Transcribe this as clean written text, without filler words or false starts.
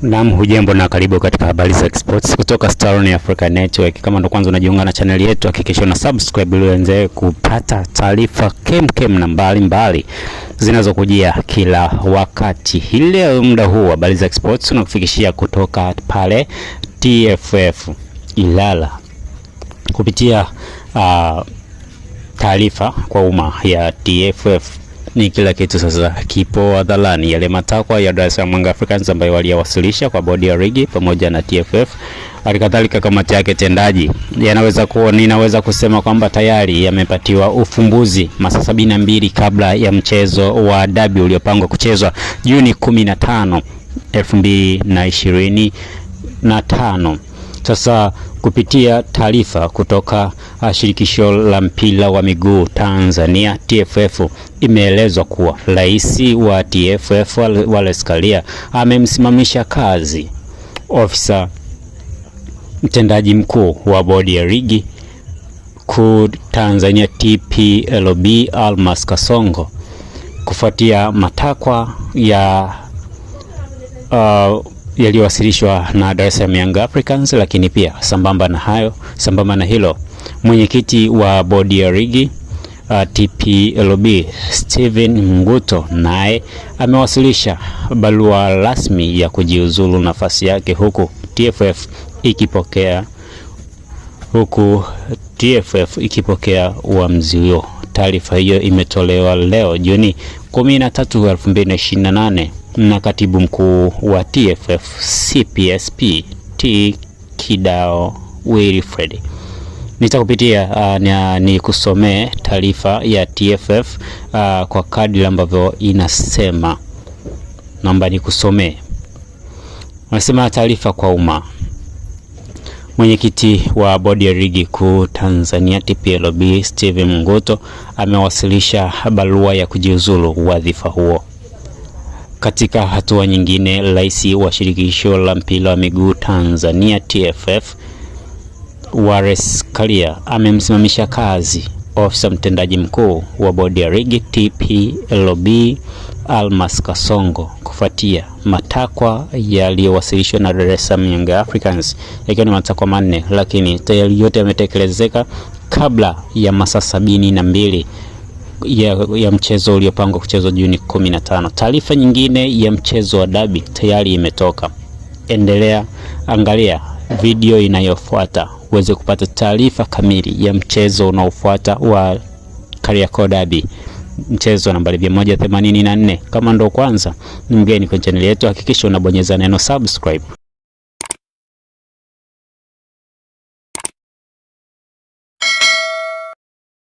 Naam, hujambo na karibu katika habari za sports kutoka Star One Africa Network. Kama ndo kwanza unajiunga na channel yetu, hakikisha una subscribe ili uanze kupata taarifa kemkem na mbalimbali zinazokujia kila wakati. Ile muda huu habari za sports tunakufikishia kutoka pale TFF Ilala kupitia taarifa kwa umma ya TFF. Ni kila kitu sasa kipo hadharani. Yale matakwa ya Dar es Salaam Young Africans ambayo waliyawasilisha kwa bodi ya ligi pamoja na TFF, halikadhalika kamati yake tendaji, ninaweza kusema kwamba tayari yamepatiwa ufumbuzi masaa 72 kabla ya mchezo wa dabi uliopangwa kuchezwa Juni 15, 2025. Sasa kupitia taarifa kutoka shirikisho la mpira wa miguu Tanzania TFF, imeelezwa kuwa rais wa TFF Wallace Karia amemsimamisha kazi ofisa mtendaji mkuu wa bodi ya ligi kuu Tanzania TPLB Almas Kasongo kufuatia matakwa yaliyowasilishwa na Dar es Salaam Young Africans. Lakini pia sambamba na hilo, mwenyekiti wa bodi ya ligi TPLB Steven Mnguto naye amewasilisha barua rasmi ya kujiuzulu nafasi yake, huku TFF ikipokea uamuzi huo. Taarifa hiyo imetolewa leo Juni 13, 2028 na katibu mkuu wa TFF CPSP T Kidao Wilfred. Nitakupitia ni kusomee taarifa ya TFF kwa kadri ambavyo inasema. Naomba nikusomee. Wanasema taarifa kwa umma. Mwenyekiti wa bodi ya ligi kuu Tanzania TPLB Steven Mnguto amewasilisha barua ya kujiuzulu wadhifa huo. Katika hatua nyingine, rais wa shirikisho la mpira wa miguu Tanzania TFF Wallace Karia amemsimamisha kazi ofisa mtendaji mkuu wa bodi ya ligi TPLB Almas Kasongo kufuatia matakwa yaliyowasilishwa na Dar es Salaam Young Africans, yakiwa ni matakwa manne, lakini tayari yote yametekelezeka kabla ya masaa 72 ya mchezo uliopangwa kuchezwa Juni 15. Taarifa nyingine ya mchezo wa dabi tayari imetoka. Angalia video inayofuata uweze kupata taarifa kamili ya mchezo unaofuata wa Kariakoo Derby, mchezo nambari 184. Kama ndo kwanza ni mgeni kwenye channel yetu, hakikisha unabonyeza neno subscribe.